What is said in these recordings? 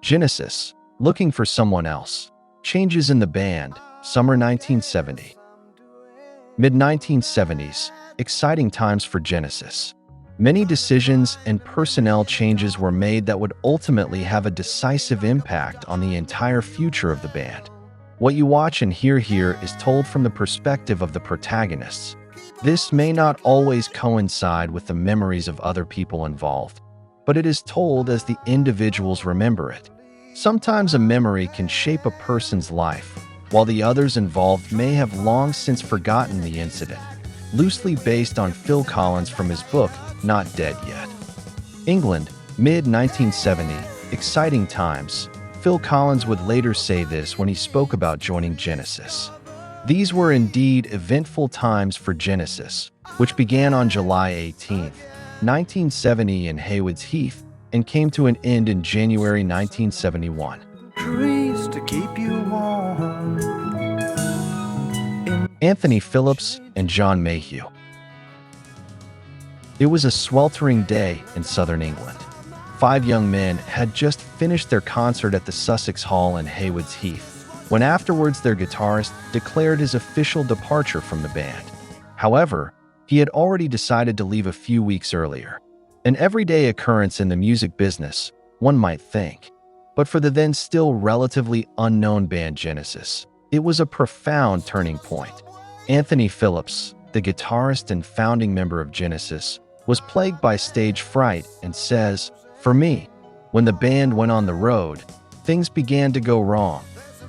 Genesis, Looking for Someone Else. Changes in the band, summer 1970. Mid-1970s, exciting times for Genesis. Many decisions and personnel changes were made that would ultimately have a decisive impact on the entire future of the band. What you watch and hear here is told from the perspective of the protagonists. This may not always coincide with the memories of other people involved, but it is told as the individuals remember it. Sometimes a memory can shape a person's life, while the others involved may have long since forgotten the incident. Loosely based on Phil Collins from his book, Not Dead Yet. England, mid-1970, exciting times. Phil Collins would later say this when he spoke about joining Genesis. These were indeed eventful times for Genesis, which began on July 18, 1970 in Haywards Heath, and came to an end in January 1971. Trees to keep you warm. Anthony Phillips and John Mayhew. It was a sweltering day in southern England. 5 young men had just finished their concert at the Sussex Hall in Haywards Heath, when afterwards their guitarist declared his official departure from the band. However, he had already decided to leave a few weeks earlier. An everyday occurrence in the music business, one might think. But for the then still relatively unknown band Genesis, it was a profound turning point. Anthony Phillips, the guitarist and founding member of Genesis, was plagued by stage fright and says, "For me, when the band went on the road, things began to go wrong,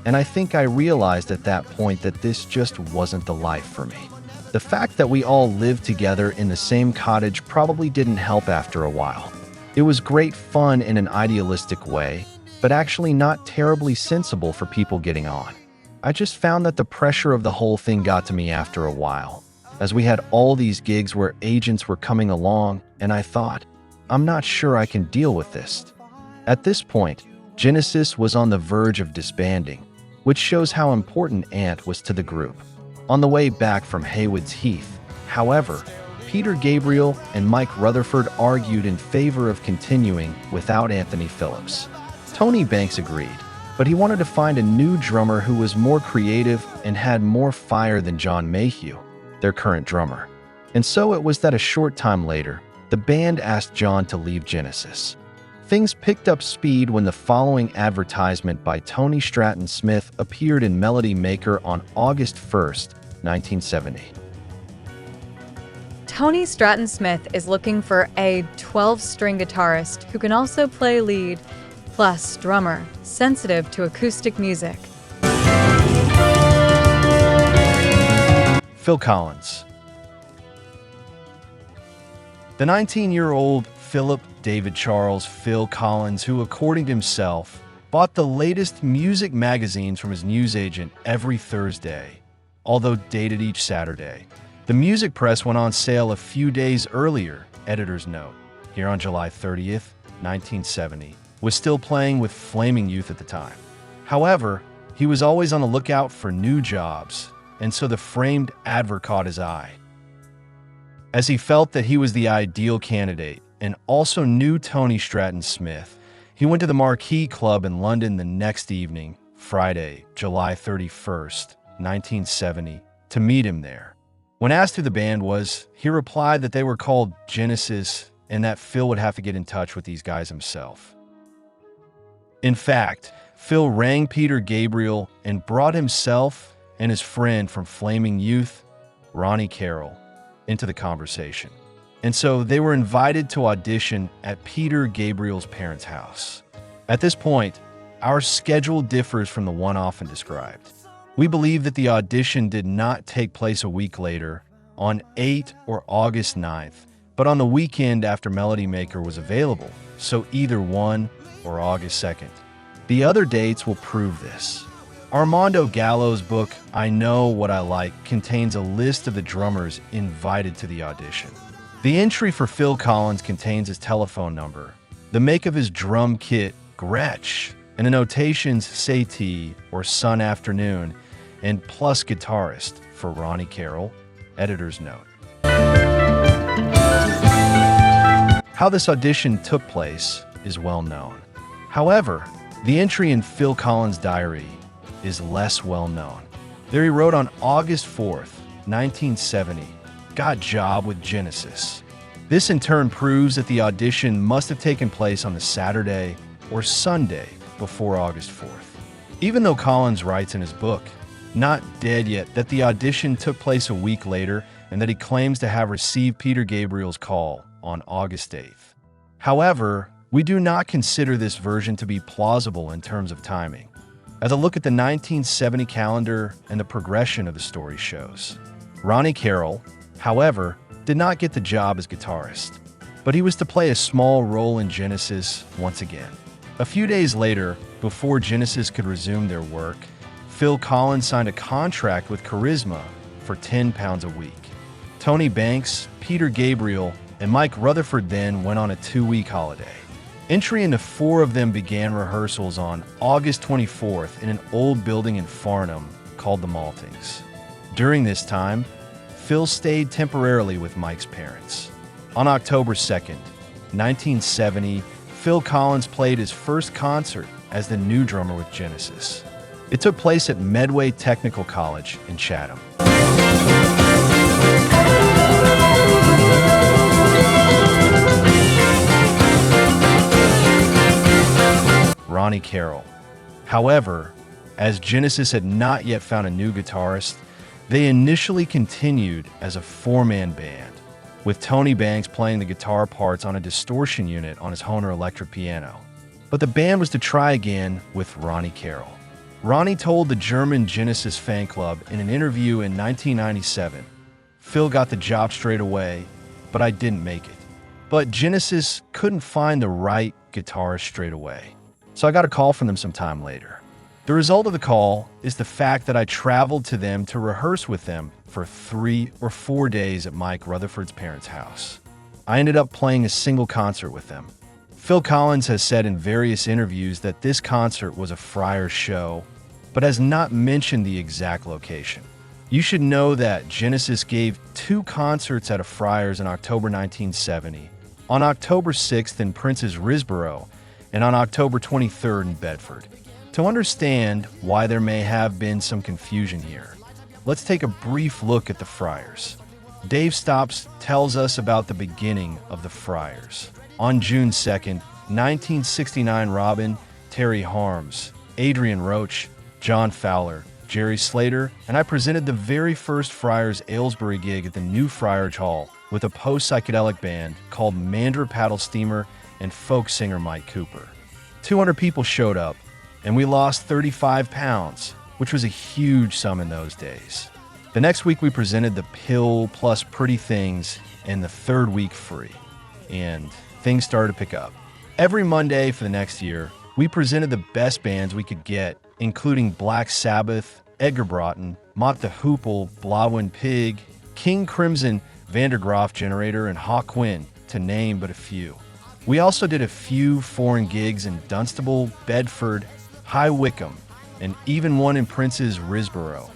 and I think I realized at that point that this just wasn't the life for me." The fact that we all lived together in the same cottage probably didn't help after a while. It was great fun in an idealistic way, but actually not terribly sensible for people getting on. I just found that the pressure of the whole thing got to me after a while, as we had all these gigs where agents were coming along, and I thought, I'm not sure I can deal with this. At this point, Genesis was on the verge of disbanding, which shows how important Ant was to the group. On the way back from Haywards Heath, however, Peter Gabriel and Mike Rutherford argued in favor of continuing without Anthony Phillips. Tony Banks agreed, but he wanted to find a new drummer who was more creative and had more fire than John Mayhew, their current drummer. And so it was that a short time later, the band asked John to leave Genesis. Things picked up speed when the following advertisement by Tony Stratton Smith appeared in Melody Maker on August 1st, 1970. Tony Stratton Smith is looking for a 12-string guitarist who can also play lead, plus drummer, sensitive to acoustic music. Phil Collins. The 19-year-old Philip David Charles Phil Collins, who according to himself, bought the latest music magazines from his newsagent every Thursday, although dated each Saturday. The music press went on sale a few days earlier, editor's note, here on July 30th, 1970, was still playing with Flaming Youth at the time. However, he was always on the lookout for new jobs, and so the framed advert caught his eye. As he felt that he was the ideal candidate and also knew Tony Stratton Smith, he went to the Marquee Club in London the next evening, Friday, July 31st, 1970, to meet him there. When asked who the band was, he replied that they were called Genesis and that Phil would have to get in touch with these guys himself. In fact, Phil rang Peter Gabriel and brought himself and his friend from Flaming Youth, Ronnie Carroll, into the conversation. And so they were invited to audition at Peter Gabriel's parents' house. At this point, our schedule differs from the one often described. We believe that the audition did not take place a week later, on 8 or August 9th, but on the weekend after Melody Maker was available, so either 1 or August 2nd. The other dates will prove this. Armando Gallo's book, I Know What I Like, contains a list of the drummers invited to the audition. The entry for Phil Collins contains his telephone number, the make of his drum kit, Gretsch, and the notations Seitei or Sun Afternoon, and plus guitarist for Ronnie Carroll, editor's note. How this audition took place is well known. However, The entry in Phil Collins' diary is less well known. There he wrote on August 4th, 1970, "Got job with Genesis." This in turn proves that the audition must have taken place on the Saturday or Sunday before August 4th. Even though Collins writes in his book, Not Dead Yet, that the audition took place a week later and that he claims to have received Peter Gabriel's call on August 8th. However, we do not consider this version to be plausible in terms of timing, as a look at the 1970 calendar and the progression of the story shows. Ronnie Carroll, however, did not get the job as guitarist, but he was to play a small role in Genesis once again. A few days later, before Genesis could resume their work, Phil Collins signed a contract with Charisma for £10 a week. Tony Banks, Peter Gabriel, and Mike Rutherford then went on a 2-week holiday. Entry into 4 of them began rehearsals on August 24th in an old building in Farnham called the Maltings. During this time, Phil stayed temporarily with Mike's parents. On October 2nd, 1970, Phil Collins played his first concert as the new drummer with Genesis. It took place at Medway Technical College in Chatham. Ronnie Carroll. However, as Genesis had not yet found a new guitarist, they initially continued as a 4-man band, with Tony Banks playing the guitar parts on a distortion unit on his Hohner electric piano. But the band was to try again with Ronnie Carroll. Ronnie told the German Genesis fan club in an interview in 1997, "Phil got the job straight away, but I didn't make it. But Genesis couldn't find the right guitarist straight away, so I got a call from them some time later." The result of the call is the fact that I traveled to them to rehearse with them for 3 or 4 days at Mike Rutherford's parents' house. I ended up playing a single concert with them. Phil Collins has said in various interviews that this concert was a Friars show, but has not mentioned the exact location. You should know that Genesis gave 2 concerts at a Friars in October 1970, on October 6th in Prince's Risborough, and on October 23rd in Bedford. To understand why there may have been some confusion here, let's take a brief look at the Friars. Dave Stopps tells us about the beginning of the Friars. On June 2nd, 1969, Robin, Terry Harms, Adrian Roach, John Fowler, Jerry Slater, and I presented the very first Friars Aylesbury gig at the New Friars Hall with a post-psychedelic band called Mandra Paddle Steamer and folk singer Mike Cooper. 200 people showed up, and we lost 35 pounds, which was a huge sum in those days. The next week we presented the Pill plus Pretty Things, and the third week free. And things started to pick up. Every Monday for the next year, we presented the best bands we could get, including Black Sabbath, Edgar Broughton, Mott the Hoople, Blauwin Pig, King Crimson, Vandergraaf Generator, and Hawk Quinn, to name but a few. We also did a few foreign gigs in Dunstable, Bedford, High Wycombe, and even one in Prince's Risborough.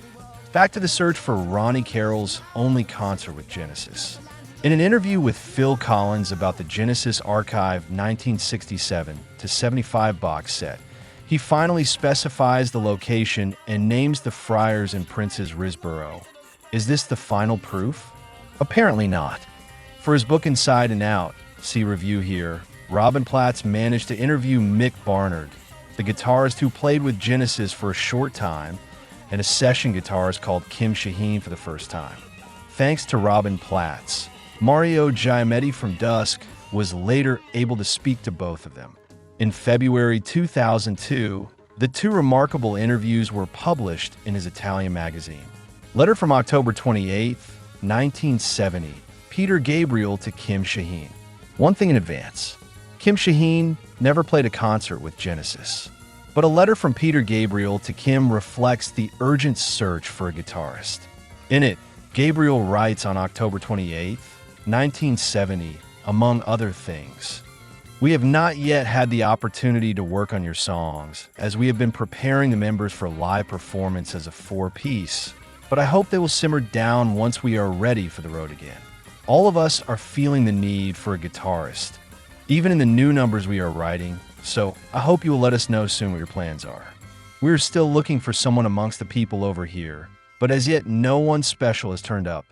Back to the search for Ronnie Carroll's only concert with Genesis. In an interview with Phil Collins about the Genesis Archive 1967 to 75 box set, he finally specifies the location and names the Friars in Prince's Risborough. Is this the final proof? Apparently not. For his book Inside and Out, see review here, Robin Platts managed to interview Mick Barnard, the guitarist who played with Genesis for a short time, and a session guitarist called Kim Shaheen for the first time. Thanks to Robin Platts, Mario Giametti from Dusk was later able to speak to both of them. In February 2002, the 2 remarkable interviews were published in his Italian magazine. Letter from October 28, 1970, Peter Gabriel to Kim Shaheen. One thing in advance, Kim Shaheen never played a concert with Genesis, but a letter from Peter Gabriel to Kim reflects the urgent search for a guitarist. In it, Gabriel writes on October 28, 1970, among other things, "We have not yet had the opportunity to work on your songs, as we have been preparing the members for live performance as a 4-piece, but I hope they will simmer down once we are ready for the road again. All of us are feeling the need for a guitarist. even in the new numbers we are writing, so I hope you will let us know soon what your plans are. We are still looking for someone amongst the people over here, but as yet no one special has turned up.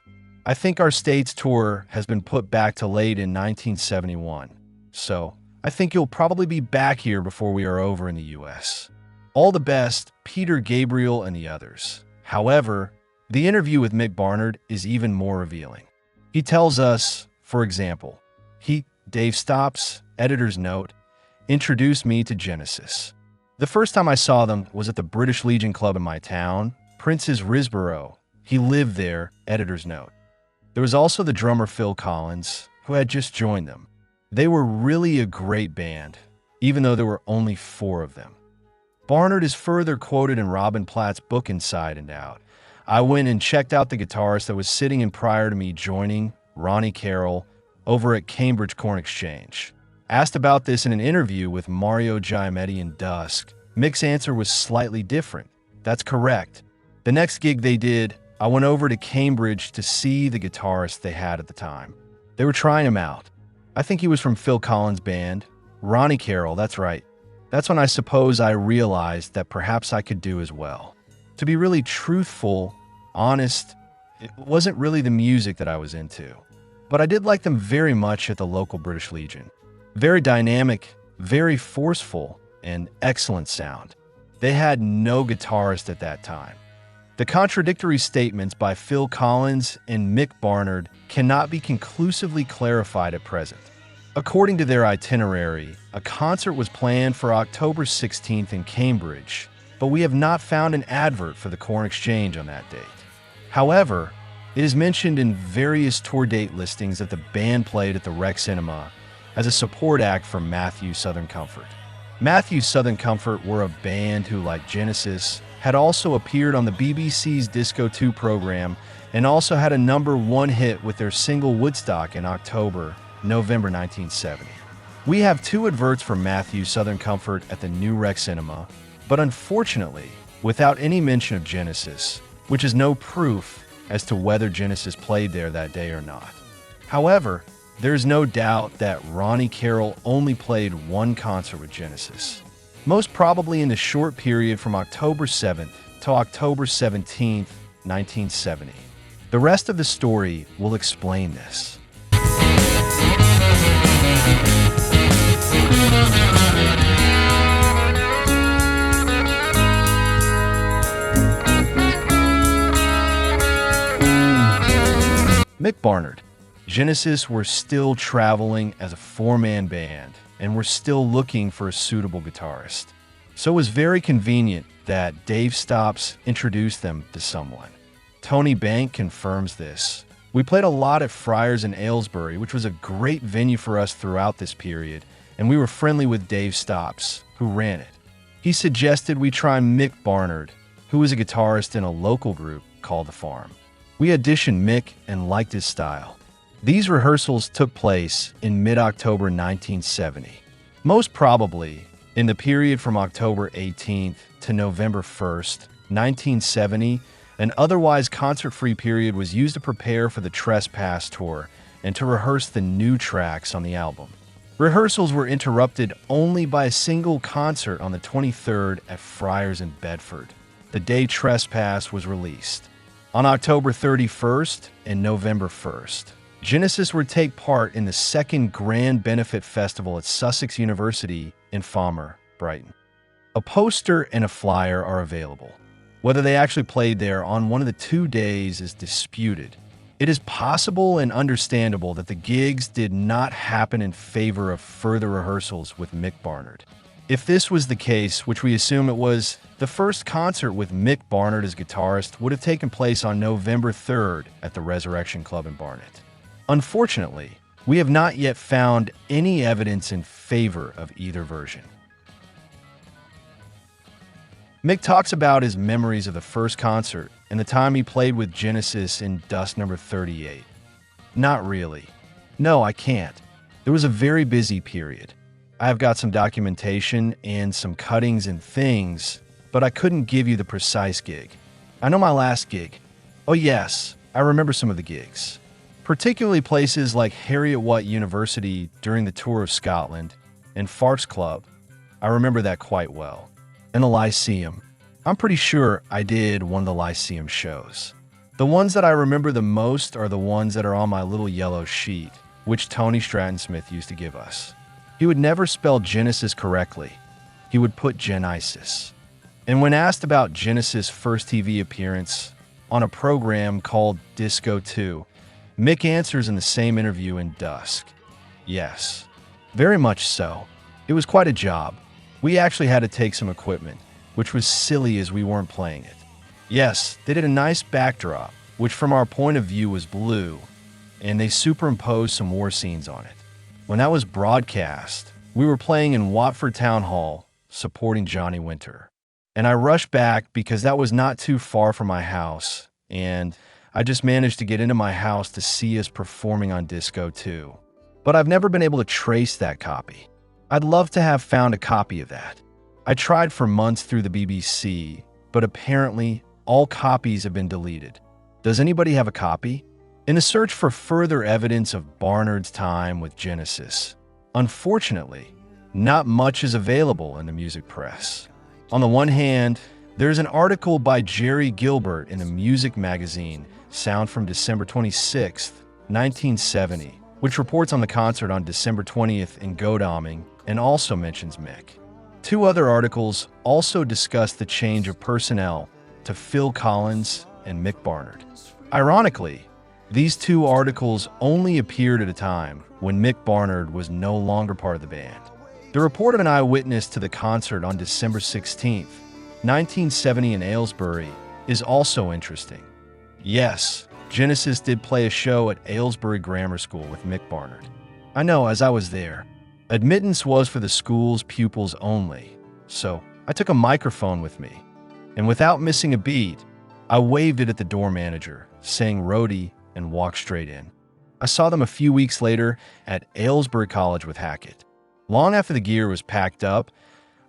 I think our state's tour has been put back to late in 1971, so I think you'll probably be back here before we are over in the US. All the best, Peter Gabriel and the others. However, the interview with Mick Barnard is even more revealing. He tells us, for example, Dave Stops, editor's note, introduced me to Genesis. The first time I saw them was at the British Legion Club in my town, Prince's Risborough. He lived there, editor's note. There was also the drummer Phil Collins, who had just joined them. They were really a great band, even though there were only 4 of them. Barnard is further quoted in Robin Platt's book Inside and Out. I went and checked out the guitarist that was sitting in prior to me joining, Ronnie Carroll, over at Cambridge Corn Exchange. Asked about this in an interview with Mario Giametti in Dusk, Mick's answer was slightly different. That's correct. The next gig they did, I went over to Cambridge to see the guitarist they had at the time. They were trying him out. I think he was from Phil Collins' band. Ronnie Carroll, that's right. That's when I suppose I realized that perhaps I could do as well. To be really truthful, honest, it wasn't really the music that I was into. But I did like them very much at the local British Legion. Very dynamic, very forceful, and excellent sound. They had no guitarist at that time. The contradictory statements by Phil Collins and Mick Barnard cannot be conclusively clarified at present. According to their itinerary, a concert was planned for October 16th in Cambridge, but we have not found an advert for the Corn Exchange on that date. However, it is mentioned in various tour date listings that the band played at the Rec Cinema as a support act for Matthew Southern Comfort. Matthew Southern Comfort were a band who, like Genesis, had also appeared on the BBC's Disco 2 program and also had a #1 hit with their single Woodstock in November 1970. We have 2 adverts for Matthew Southern Comfort at the new Rec Cinema, but unfortunately, without any mention of Genesis, which is no proof as to whether Genesis played there that day or not. However, there's no doubt that Ronnie Carroll only played 1 concert with Genesis, most probably in the short period from October 7th to October 17th, 1970. The rest of the story will explain this. Mick Barnard. Genesis were still traveling as a 4-man band and were still looking for a suitable guitarist. So it was very convenient that Dave Stops introduced them to someone. Tony Bank confirms this. We played a lot at Friars in Aylesbury, which was a great venue for us throughout this period, and we were friendly with Dave Stops, who ran it. He suggested we try Mick Barnard, who was a guitarist in a local group called The Farm. We auditioned Mick and liked his style. These rehearsals took place in mid-October 1970. Most probably, in the period from October 18th to November 1st, 1970, an otherwise concert-free period was used to prepare for the Trespass tour and to rehearse the new tracks on the album. Rehearsals were interrupted only by a single concert on the 23rd at Friars in Bedford, the day Trespass was released. On October 31st and November 1st, Genesis would take part in the 2nd Grand Benefit Festival at Sussex University in Falmer, Brighton. A poster and a flyer are available. Whether they actually played there on one of the 2 days is disputed. It is possible and understandable that the gigs did not happen in favor of further rehearsals with Mick Barnard. If this was the case, which we assume it was, the first concert with Mick Barnard as guitarist would have taken place on November 3rd at the Resurrection Club in Barnet. Unfortunately, we have not yet found any evidence in favor of either version. Mick talks about his memories of the first concert and the time he played with Genesis in Dust Number 38. Not really. No, I can't. There was a very busy period. I have got some documentation and some cuttings and things, but I couldn't give you the precise gig. I know my last gig. Oh yes, I remember some of the gigs. particularly places like Heriot-Watt University during the tour of Scotland and Farks Club. I remember that quite well. And the Lyceum. I'm pretty sure I did one of the Lyceum shows. The ones that I remember the most are the ones that are on my little yellow sheet, which Tony Stratton Smith used to give us. He would never spell Genesis correctly. He would put Genesis. And when asked about Genesis' first TV appearance on a program called Disco 2, Mick answers in the same interview in Dusk. Yes, very much so. It was quite a job. We actually had to take some equipment, which was silly as we weren't playing it. Yes, they did a nice backdrop, which from our point of view was blue, and they superimposed some war scenes on it. When that was broadcast, we were playing in Watford Town Hall, supporting Johnny Winter. And I rushed back because that was not too far from my house, and I just managed to get into my house to see us performing on Disco 2. But I've never been able to trace that copy. I'd love to have found a copy of that. I tried for months through the BBC, but apparently all copies have been deleted. Does anybody have a copy? In a search for further evidence of Barnard's time with Genesis, unfortunately, not much is available in the music press. On the one hand, there's an article by Jerry Gilbert in the music magazine Sound from December 26, 1970, which reports on the concert on December 20th in Godalming and also mentions Mick. Two other articles also discuss the change of personnel to Phil Collins and Mick Barnard. Ironically, these two articles only appeared at a time when Mick Barnard was no longer part of the band. The report of an eyewitness to the concert on December 16th, 1970 in Aylesbury is also interesting. Yes, Genesis did play a show at Aylesbury Grammar School with Mick Barnard. I know, as I was there. Admittance was for the school's pupils only, so I took a microphone with me, and without missing a beat, I waved it at the door manager, saying roadie, and walked straight in. I saw them a few weeks later at Aylesbury College with Hackett. Long after the gear was packed up,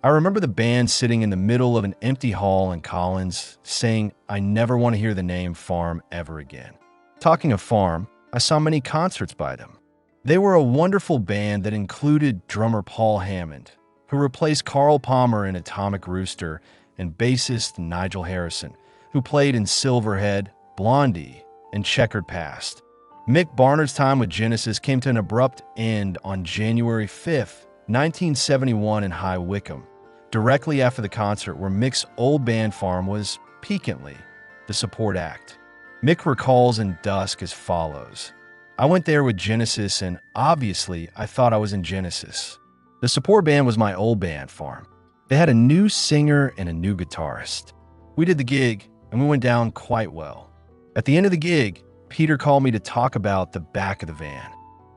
I remember the band sitting in the middle of an empty hall in Collins, saying, "I never want to hear the name Farm ever again." Talking of Farm, I saw many concerts by them. They were a wonderful band that included drummer Paul Hammond, who replaced Carl Palmer in Atomic Rooster, and bassist Nigel Harrison, who played in Silverhead, Blondie, and Checkered Past. Mick Barnard's time with Genesis came to an abrupt end on January 5th, 1971 in High Wycombe, directly after the concert where Mick's old band Farm was, piquantly, the support act. Mick recalls in Dusk as follows. I went there with Genesis, and obviously I thought I was in Genesis. The support band was my old band, Farm. They had a new singer and a new guitarist. We did the gig, and we went down quite well. At the end of the gig, Peter called me to talk about the back of the van.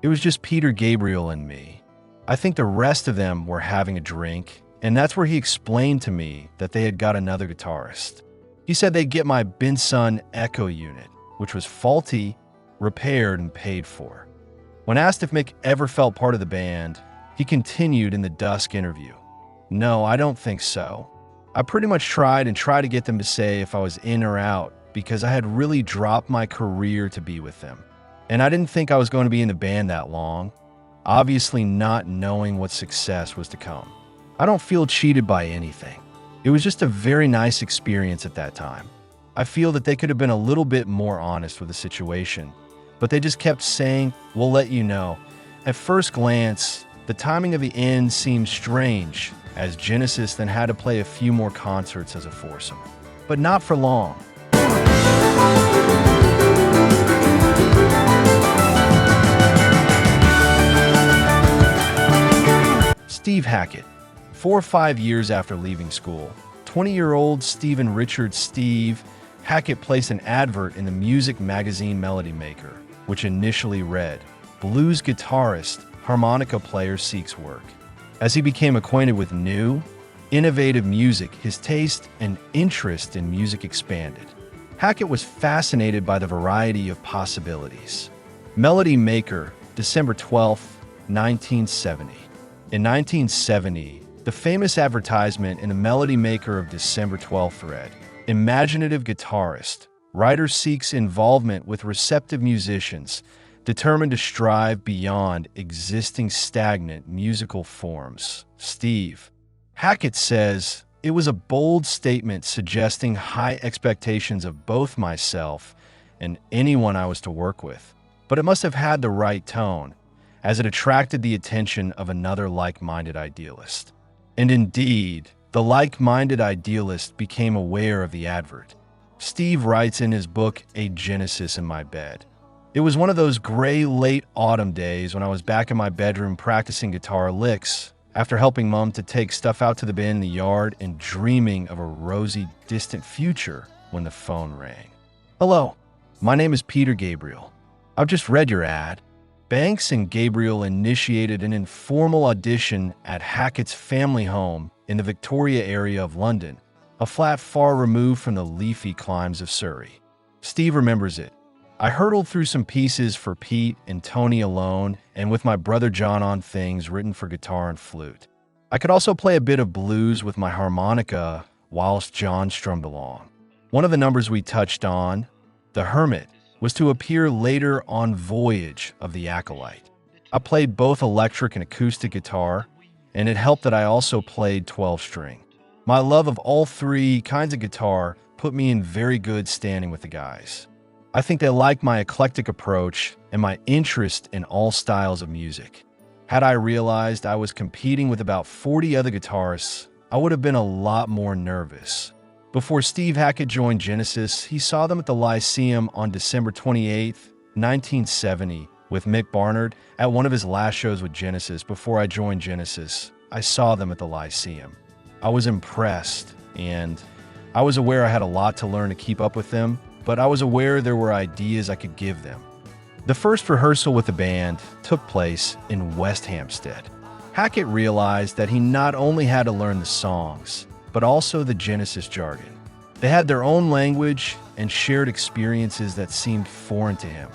It was just Peter Gabriel and me. I think the rest of them were having a drink, and that's where he explained to me that they had got another guitarist. He said they'd get my Benson Echo unit, which was faulty, repaired, and paid for. When asked if Mick ever felt part of the band, he continued in the Dusk interview. "No, I don't think so. I pretty much tried to get them to say if I was in or out because I had really dropped my career to be with them. And I didn't think I was going to be in the band that long, obviously not knowing what success was to come. I don't feel cheated by anything. It was just a very nice experience at that time. I feel that they could have been a little bit more honest with the situation, but they just kept saying, 'We'll let you know.' At first glance, the timing of the end seemed strange, as Genesis then had to play a few more concerts as a foursome. But not for long. Steve Hackett. 4 or 5 years after leaving school, 20-year-old Stephen Richard Steve Hackett placed an advert in the music magazine Melody Maker, which initially read, "Blues guitarist, harmonica player seeks work." As he became acquainted with new, innovative music, his taste and interest in music expanded. Hackett was fascinated by the variety of possibilities. Melody Maker, December 12, 1970. In 1970, the famous advertisement in the Melody Maker of December 12th read, "Imaginative guitarist. Writer seeks involvement with receptive musicians determined to strive beyond existing stagnant musical forms. Steve Hackett says, "It was a bold statement suggesting high expectations of both myself and anyone I was to work with, but it must have had the right tone, as it attracted the attention of another like-minded idealist." And indeed, the like-minded idealist became aware of the advert. Steve writes in his book, A Genesis in My Bed, "It was one of those gray late autumn days when I was back in my bedroom practicing guitar licks, after helping Mom to take stuff out to the bin in the yard and dreaming of a rosy, distant future when the phone rang. Hello, my name is Peter Gabriel. I've just read your ad." Banks and Gabriel initiated an informal audition at Hackett's family home in the Victoria area of London, a flat far removed from the leafy climes of Surrey. Steve remembers it. "I hurtled through some pieces for Pete and Tony alone, and with my brother John on things written for guitar and flute. I could also play a bit of blues with my harmonica whilst John strummed along. One of the numbers we touched on, The Hermit, was to appear later on Voyage of the Acolyte. I played both electric and acoustic guitar, and it helped that I also played 12-string. My love of all three kinds of guitar put me in very good standing with the guys. I think they liked my eclectic approach and my interest in all styles of music. Had I realized I was competing with about 40 other guitarists, I would have been a lot more nervous." Before Steve Hackett joined Genesis, he saw them at the Lyceum on December 28, 1970, with Mick Barnard at one of his last shows with Genesis. Before I joined Genesis, I saw them at the Lyceum. I was impressed, and I was aware I had a lot to learn to keep up with them, but I was aware there were ideas I could give them. The first rehearsal with the band took place in West Hampstead. Hackett realized that he not only had to learn the songs, but also the Genesis jargon. They had their own language and shared experiences that seemed foreign to him.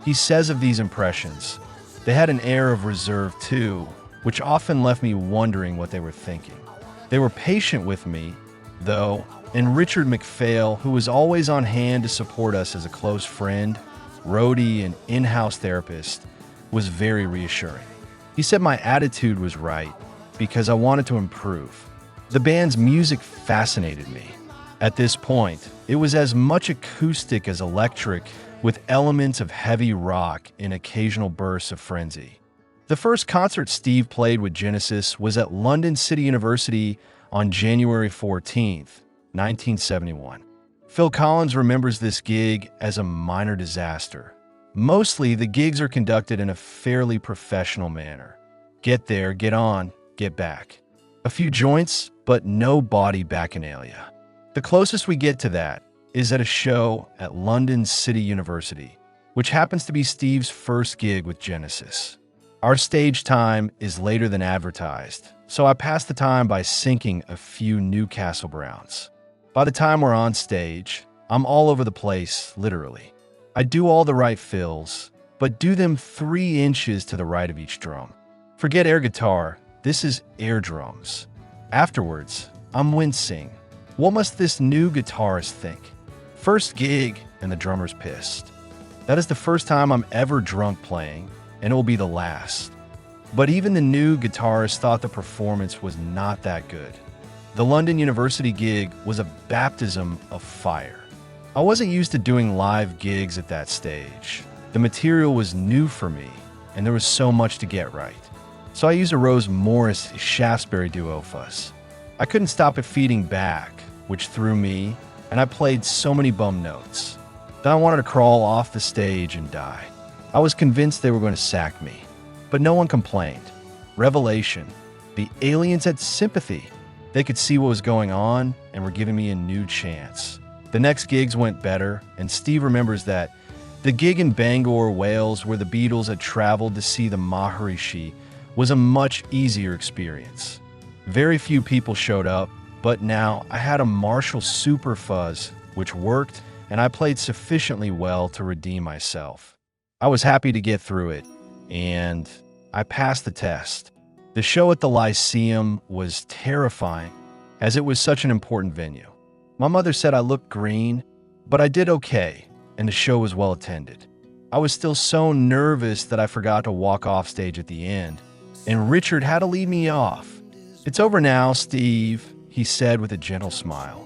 He says of these impressions, "They had an air of reserve too, which often left me wondering what they were thinking. They were patient with me, though, and Richard McPhail, who was always on hand to support us as a close friend, roadie, and in-house therapist, was very reassuring. He said my attitude was right because I wanted to improve. The band's music fascinated me. At this point, it was as much acoustic as electric, with elements of heavy rock and occasional bursts of frenzy." The first concert Steve played with Genesis was at London City University on January 14, 1971. Phil Collins remembers this gig as a minor disaster. Mostly, the gigs are conducted in a fairly professional manner. Get there, get on, get back. A few joints, but no body bacchanalia. The closest we get to that is at a show at London City University, which happens to be Steve's first gig with Genesis. Our stage time is later than advertised, so I pass the time by syncing a few Newcastle Browns. By the time we're on stage, I'm all over the place, literally. I do all the right fills, but do them 3 inches to the right of each drum. Forget air guitar, this is air drums. Afterwards, I'm wincing. What must this new guitarist think? First gig, and the drummer's pissed. That is the first time I'm ever drunk playing, and it will be the last. But even the new guitarist thought the performance was not that good. The London University gig was a baptism of fire. I wasn't used to doing live gigs at that stage. The material was new for me, and there was so much to get right. So I used a Rose Morris Shaftesbury duo fuzz. I couldn't stop it feeding back, which threw me, and I played so many bum notes. Then I wanted to crawl off the stage and die. I was convinced they were going to sack me, but no one complained. Revelation. The aliens had sympathy. They could see what was going on and were giving me a new chance. The next gigs went better, and Steve remembers that the gig in Bangor, Wales, where the Beatles had traveled to see the Maharishi, was a much easier experience. Very few people showed up, but now I had a Marshall Super Fuzz, which worked, and I played sufficiently well to redeem myself. I was happy to get through it, and I passed the test. The show at the Lyceum was terrifying, as it was such an important venue. My mother said I looked green, but I did okay, and the show was well attended. I was still so nervous that I forgot to walk off stage at the end, and Richard had to lead me off. "It's over now, Steve," he said with a gentle smile.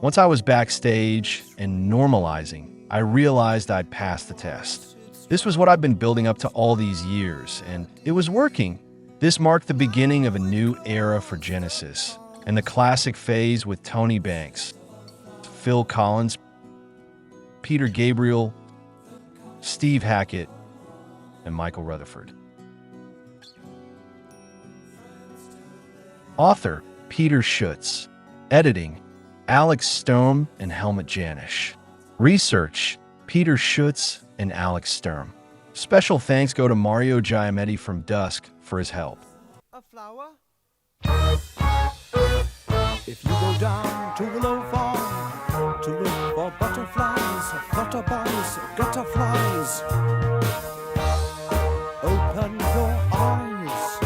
Once I was backstage and normalizing, I realized I'd passed the test. This was what I'd been building up to all these years, and it was working. This marked the beginning of a new era for Genesis, and the classic phase with Tony Banks, Phil Collins, Peter Gabriel, Steve Hackett, and Michael Rutherford. Author, Peter Schutz. Editing, Alex Sturm and Helmut Janisch. Research, Peter Schutz and Alex Sturm. Special thanks go to Mario Giametti from Dusk for his help. A flower? If you go down to Willow Farm to look for butterflies, flutterbugs, gutterflies, open your eyes.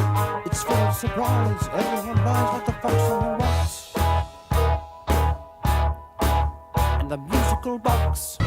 It's full of surprise. Everyone lies like the fox on the rocks. And the musical box.